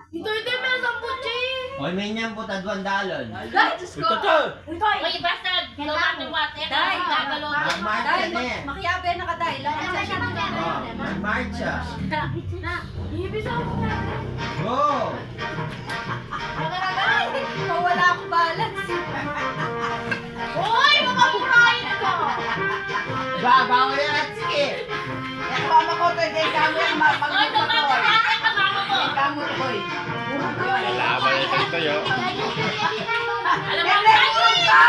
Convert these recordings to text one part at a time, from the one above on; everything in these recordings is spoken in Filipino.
Ito may samput siya eh. Hoy, may niyang puta duwan dalon. Dahil, Diyos ko. Uy, basta, lumatong wate. Dahil, Mag-march ka na eh. makiyabe na ka dahil. Oh, mag-march siya. Ibig ako na. Go! Wala akong balance. Uy, makapurahin ko. Babaw yan at sige. Mama ko to, kay kamo yung Uy, magluto lumatong ko. wate ang kamama ko. Kay kamo to, boy. Laban ito tayo. Alam mo, Naglegon ka!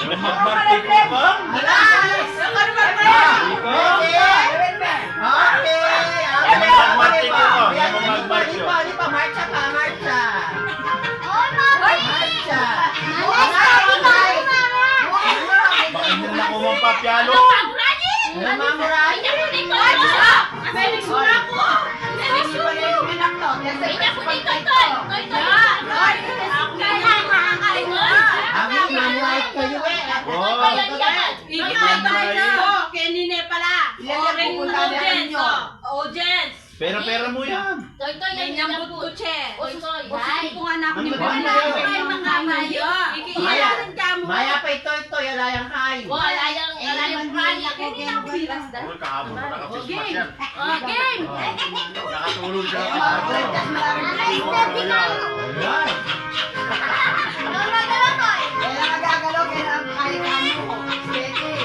Mag-martik ko ba? Alas! Ano ba ba? Okay! Okay! Mag-march ko ba? Mag-march ko. Di pa, marcha pa, marcha! Marcha! Bakit nila ako magpapyalo? Ano mamurahin? Inya ko dito. Felix, wala ko. Felix, Pinak to. inya ko dito, Toy. Toy, Toy. Abi, mamurahin kayo eh! Toy, yan. Kenine pala. Ilan yung pupunta na ninyo? Audience. Pera-pera mo yan. Toy, Toy, yan. Yan yung buto, che. Oy, Toy. Usin ko nga na ako ni Ano ba Bwana. yan? Ay, mga mayo. Ikiyaran ka mo. Maya pa ito, alayang kain. Wala yung brand. Uy, kahapon pa naka-Christmas yan. Game. Nakatulog siya. Ayan! Kaya nagagalaw, kaya kaya kamo. Sige.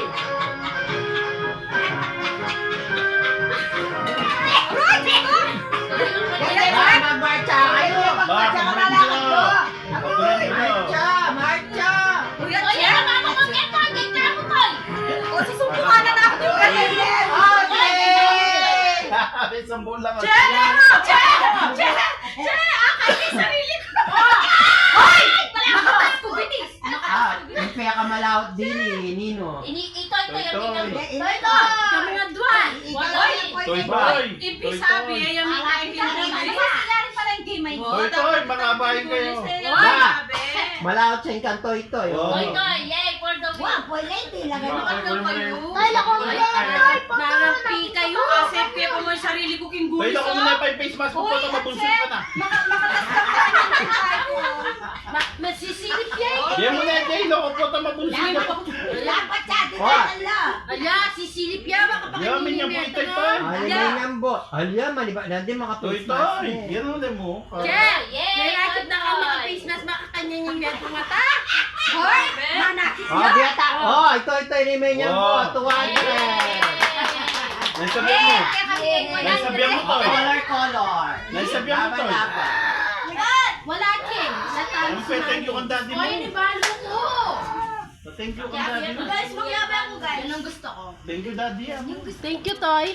Baka magmarcha kayo! Bakit Tsaka ba lalakad ko. Marcha! Marcha! Toy, yan ang mama ko. Yan, Toy. Yan, kaya mo, Toy. O, susumpungan na ako. Okay! Isang buwan lang. Che! Che! Che! Che! Akay kay sarili ko. Hoy! Makatas ko, bitis. May kaya ka malawat din eh, Nino. Itoy, Toy. Yan, Toy. Toy. Kami nga duwan. Toy, Toy. Ipi sabi, ay yung mga ikinagay. Toy, Toy, makabahin kayo. Malawat siya yung kantoy-toy. Oh. Toy, Toy. Yay, for the win. Narapi kayo. Asip kaya pa mo yung sarili ko king Toy, gulis. ako muna pa yung face mask mo. Pata mabunsin ka na. Masisilip yan. Diyan mo na yung Jay, loko po ito mabunsin ka. Ala, sisilip yan. Yamin niya po ito, Toy. Alay na yung bot. Alya, maliba na din mga Toy, face mask Toy. eh. Yan ulit mo. Yay, Nairakit na ka mga face mask, makakanya yung medyo mata. Hoy, manakit Oh, diata. Oh, ito ni may niyang bot. Tuwan ka Naisabihan mo. Naisabihan mo, Toy. Color. Naisabihan mo, Toy. Wala, King. Ang thank you kang daddy mo. balo ko. Thank you kang daddy mo. Guys, magyabang ko, guys. Yan ang gusto ko. Thank you, daddy. Thank you, Toy.